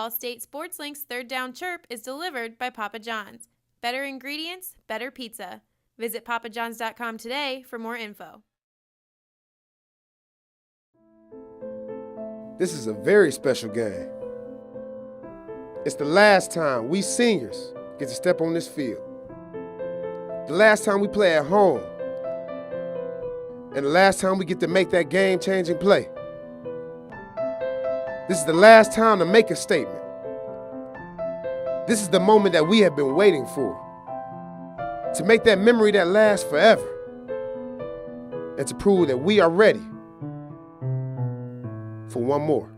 Ball State Sports Link's Third Down Chirp is delivered by Papa John's. Better ingredients, better pizza. Visit papajohns.com today for more info. This is a very special game. It's the last time we seniors get to step on this field. The last time we play at home. And the last time we get to make that game-changing play. This is the last time to make a statement. This is the moment that we have been waiting for. To make that memory that lasts forever. And to prove that we are ready for one more.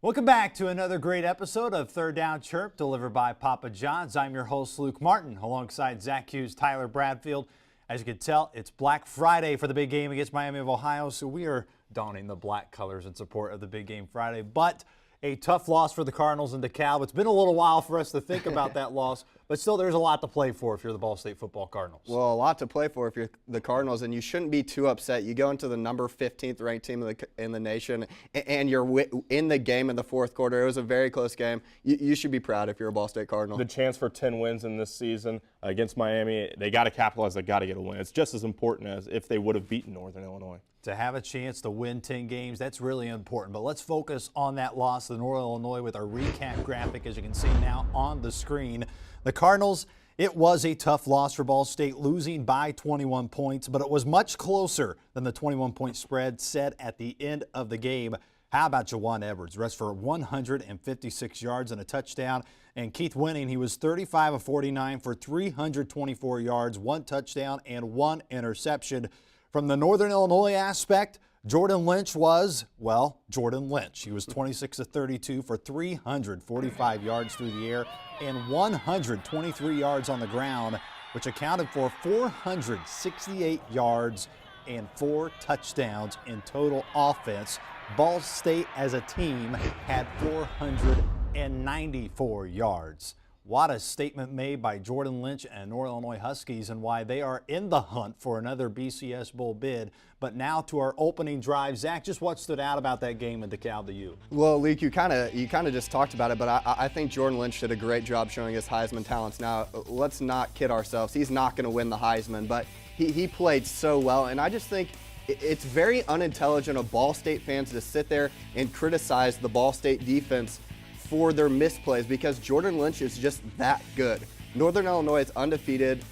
Welcome back to another great episode of Third Down Chirp, delivered by Papa John's. I'm your host, Luke Martin, alongside Zach Hughes, Tyler Bradfield. As you can tell, it's Black Friday for the big game against Miami of Ohio, so we are donning the black colors in support of the big game Friday. But a tough loss for the Cardinals in DeKalb. It's been a little while for us to think about that loss, but still there's a lot to play for if you're the Ball State football Cardinals. Well, a lot to play for if you're the Cardinals, and you shouldn't be too upset. You go into the number 15th ranked team in the nation, and you're in the game in the fourth quarter. It was a very close game. You should be proud if you're a Ball State Cardinal. The chance for 10 wins in this season against Miami, they got to capitalize. They got to get a win. It's just as important as if they would have beaten Northern Illinois. To have a chance to win 10 games, that's really important. But let's focus on that loss to Northern Illinois with our recap graphic, as you can see now on the screen. The Cardinals, it was a tough loss for Ball State, losing by 21 points, but it was much closer than the 21-point spread set at the end of the game. How about Juwan Edwards? Rushed for 156 yards and a touchdown. And Keith Winning, he was 35 of 49 for 324 yards, 1 touchdown, and 1 interception. From the Northern Illinois aspect, Jordan Lynch was, well, Jordan Lynch. He was 26 of 32 for 345 yards through the air and 123 yards on the ground, which accounted for 468 yards and 4 touchdowns in total offense. Ball State as a team had 494 yards. What a statement made by Jordan Lynch and Northern Illinois Huskies, and why they are in the hunt for another BCS Bowl bid. But now to our opening drive. Zach, just what stood out about that game in DeKalb to you? Well, Luke, you kind of just talked about it, but I think Jordan Lynch did a great job showing his Heisman talents. Now, let's not kid ourselves. He's not going to win the Heisman, but he played so well, and I just think it's very unintelligent of Ball State fans to sit there and criticize the Ball State defense for their misplays, because Jordan Lynch is just that good. Northern Illinois is undefeated.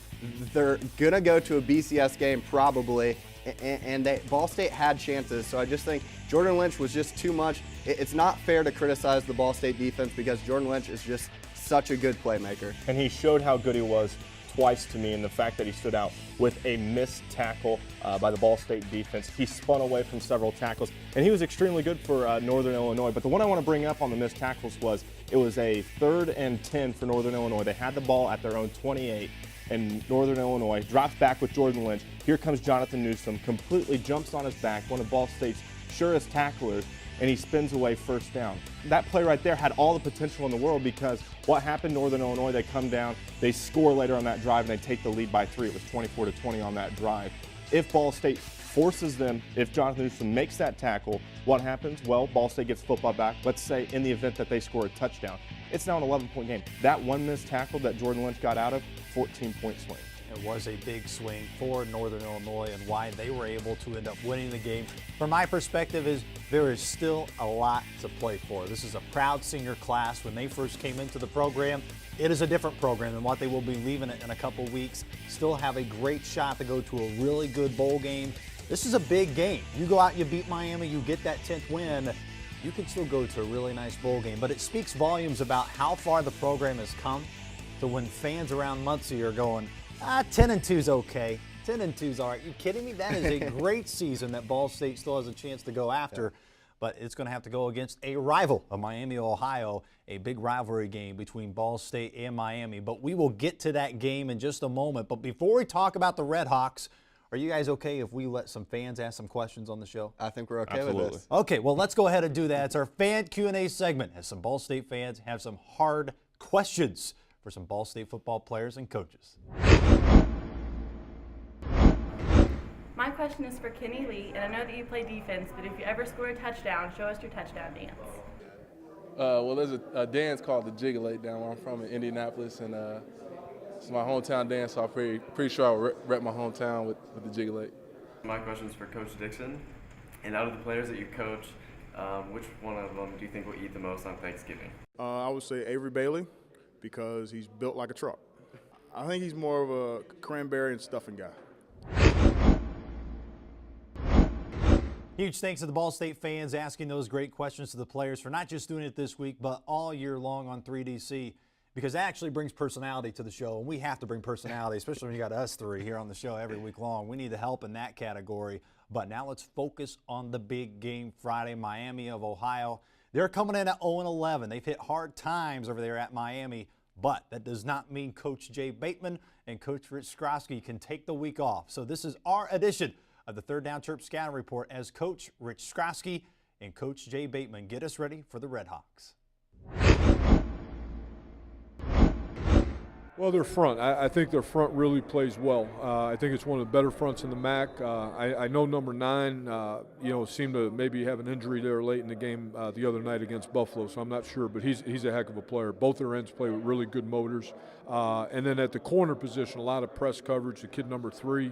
They're going to go to a BCS game probably, and Ball State had chances. So I just think Jordan Lynch was just too much. It's not fair to criticize the Ball State defense, because Jordan Lynch is just such a good playmaker. And he showed how good he was twice to me, in the fact that he stood out with a missed tackle by the Ball State defense. He spun away from several tackles, and he was extremely good for Northern Illinois. But the one I want to bring up on the missed tackles was, it was a 3rd and 10 for Northern Illinois. They had the ball at their own 28, and Northern Illinois drops back with Jordan Lynch. Here comes Jonathan Newsom, completely jumps on his back, one of Ball State's surest tacklers, and he spins away first down. That play right there had all the potential in the world, because what happened, Northern Illinois, they come down, they score later on that drive, and they take the lead by 3. It was 24-20 on that drive. If Ball State forces them, if Jonathan Newsom makes that tackle, what happens? Well, Ball State gets football back, let's say in the event that they score a touchdown. It's now an 11-point game. That one missed tackle that Jordan Lynch got out of, 14-point swing. It was a big swing for Northern Illinois and why they were able to end up winning the game. From my perspective is there is still a lot to play for. This is a proud senior class. When they first came into the program, it is a different program than what they will be leaving it in a couple weeks. Still have a great shot to go to a really good bowl game. This is a big game. You go out, you beat Miami, you get that 10th win, you can still go to a really nice bowl game. But it speaks volumes about how far the program has come to when fans around Muncie are going, 10-2 is okay. 10-2 is all right. You kidding me? That is a great season that Ball State still has a chance to go after. But it's going to have to go against a rival of Miami, Ohio, a big rivalry game between Ball State and Miami. But we will get to that game in just a moment. But before we talk about the Red Hawks, are you guys okay if we let some fans ask some questions on the show? I think we're okay Absolutely. with this. Okay, well, let's go ahead and do that. It's our fan Q&A segment as some Ball State fans have some hard questions for some Ball State football players and coaches. My question is for Kenny Lee, and I know that you play defense, but if you ever score a touchdown, show us your touchdown dance. Well, there's a dance called the Jiggalate down where I'm from in Indianapolis, and it's my hometown dance, so I'm pretty sure I'll rep my hometown with the Jiggalate. My question is for Coach Dixon, and out of the players that you coach, which one of them do you think will eat the most on Thanksgiving? I would say Avery Bailey because he's built like a truck. I think he's more of a cranberry and stuffing guy. Huge thanks to the Ball State fans asking those great questions to the players for not just doing it this week, but all year long on 3DC, because that actually brings personality to the show, and we have to bring personality, especially when you got us three here on the show every week long. We need the help in that category. But now let's focus on the big game Friday, Miami of Ohio. They're coming in at 0-11. They've hit hard times over there at Miami, but that does not mean Coach Jay Bateman and Coach Rich Skrosky can take the week off. So this is our edition of the Third Down Chirp Scouting Report as Coach Rich Skrosky and Coach Jay Bateman get us ready for the Red Hawks. Well, their front. I think their front really plays well. I think it's one of the better fronts in the MAC. I know number 9, seemed to maybe have an injury there late in the game the other night against Buffalo, so I'm not sure, but he's a heck of a player. Both their ends play with really good motors. And then at the corner position, a lot of press coverage. The kid number 3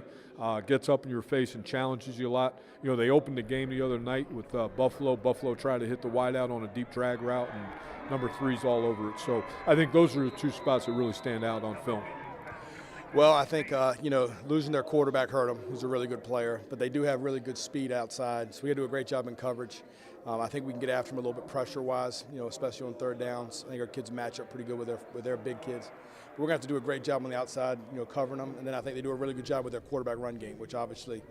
gets up in your face and challenges you a lot. They opened the game the other night with Buffalo. Buffalo tried to hit the wideout on a deep drag route, and number 3's all over it. So I think those are the two spots that really stand out on film. Well, I think, losing their quarterback hurt them. He's a really good player, but they do have really good speed outside, so we got to do a great job in coverage. I think we can get after them a little bit pressure-wise, especially on third downs. I think our kids match up pretty good with their big kids. But we're going to have to do a great job on the outside, covering them. And then I think they do a really good job with their quarterback run game, which obviously,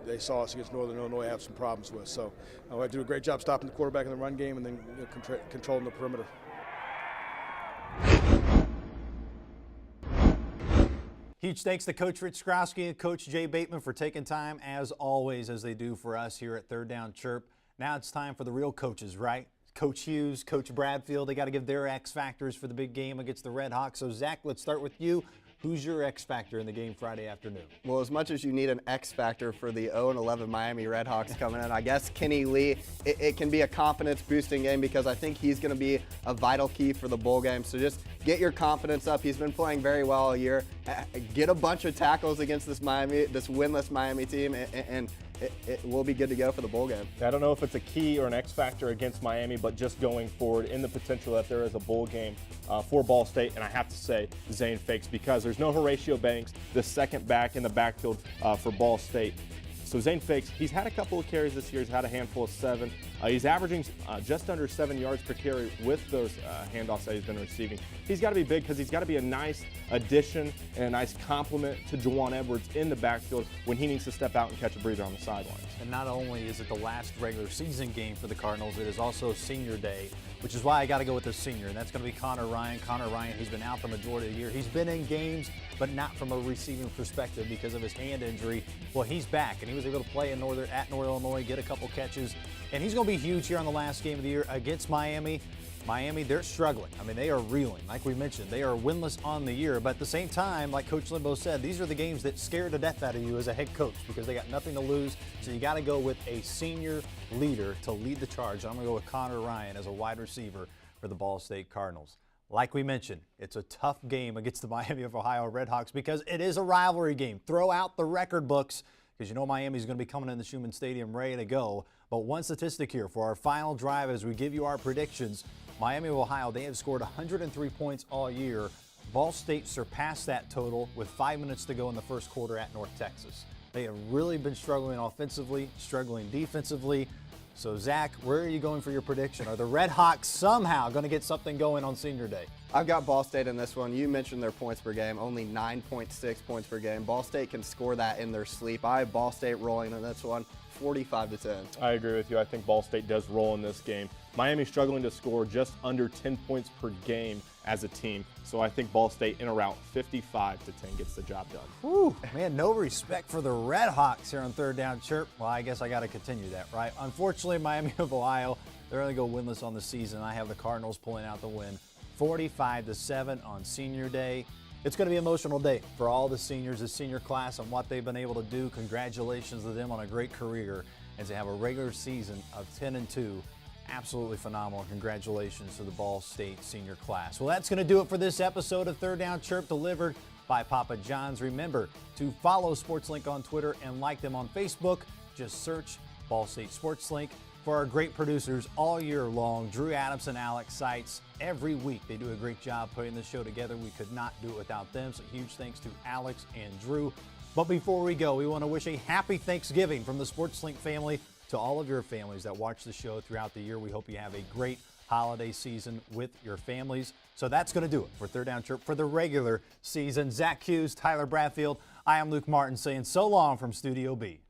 they saw us against Northern Illinois have some problems with. So we have to do a great job stopping the quarterback in the run game and then controlling the perimeter. Huge thanks to Coach Rich Skrosky and Coach Jay Bateman for taking time, as always, as they do for us here at Third Down Chirp. Now it's time for the real coaches, right? Coach Hughes, Coach Bradfield, they got to give their X factors for the big game against the Red Hawks. So, Zach, let's start with you. Who's your X factor in the game Friday afternoon? Well, as much as you need an X factor for the 0-11 Miami Red Hawks coming in, I guess Kenny Lee, it can be a confidence-boosting game because I think he's going to be a vital key for the bowl game. So just get your confidence up. He's been playing very well all year. Get a bunch of tackles against this winless Miami team, and it will be good to go for the bowl game. I don't know if it's a key or an X factor against Miami, but just going forward in the potential that there is a bowl game for Ball State, and I have to say Zane Fakes, because there's no Horatio Banks, the second back in the backfield for Ball State. So Zane Fakes, he's had a couple of carries this year. He's had a handful of 7. He's averaging just under 7 yards per carry with those handoffs that he's been receiving. He's got to be big because he's got to be a nice addition and a nice complement to Juwan Edwards in the backfield when he needs to step out and catch a breather on the sidelines. And not only is it the last regular season game for the Cardinals, it is also senior day, which is why I got to go with the senior, and that's going to be Connor Ryan. Connor Ryan, who's been out the majority of the year. He's been in games, but not from a receiving perspective because of his hand injury. Well, he's back, and he was able to play at Northern Illinois, get a couple catches, and he's going to be huge here on the last game of the year against Miami. Miami, they're struggling. I mean, they are reeling. Like we mentioned, they are winless on the year. But at the same time, like Coach Limbo said, these are the games that scare the death out of you as a head coach because they got nothing to lose. So you got to go with a senior leader to lead the charge. I'm going to go with Connor Ryan as a wide receiver for the Ball State Cardinals. Like we mentioned, it's a tough game against the Miami of Ohio Redhawks because it is a rivalry game. Throw out the record books because you know Miami's going to be coming in the Schumann Stadium ready to go. But one statistic here for our final drive as we give you our predictions. Miami of Ohio, they have scored 103 points all year. Ball State surpassed that total with 5 minutes to go in the first quarter at North Texas. They have really been struggling offensively, struggling defensively. So, Zach, where are you going for your prediction? Are the Red Hawks somehow going to get something going on Senior Day? I've got Ball State in this one. You mentioned their points per game, only 9.6 points per game. Ball State can score that in their sleep. I have Ball State rolling in this one, 45-10. I agree with you. I think Ball State does roll in this game. Miami struggling to score just under 10 points per game as a team. So I think Ball State in around 55-10 gets the job done. Whew, man, no respect for the Red Hawks here on Third Down Chirp. Well, I guess I got to continue that, right? Unfortunately, Miami of Ohio, they're going to go winless on the season. I have the Cardinals pulling out the win, 45-7 on Senior Day. It's going to be an emotional day for all the seniors, the senior class, and what they've been able to do. Congratulations to them on a great career, and to have a regular season of 10-2. Absolutely phenomenal. Congratulations to the Ball State senior class. Well, that's going to do it for this episode of Third Down Chirp, delivered by Papa John's. Remember to follow SportsLink on Twitter and like them on Facebook. Just search Ball State SportsLink. For our great producers all year long, Drew Adams and Alex Seitz, every week they do a great job putting this show together. We could not do it without them, so huge thanks to Alex and Drew. But before we go, we want to wish a happy Thanksgiving from the SportsLink family to all of your families that watch the show throughout the year. We hope you have a great holiday season with your families. So that's going to do it for Third Down Chirp for the regular season. Zach Hughes, Tyler Bradfield, I am Luke Martin saying so long from Studio B.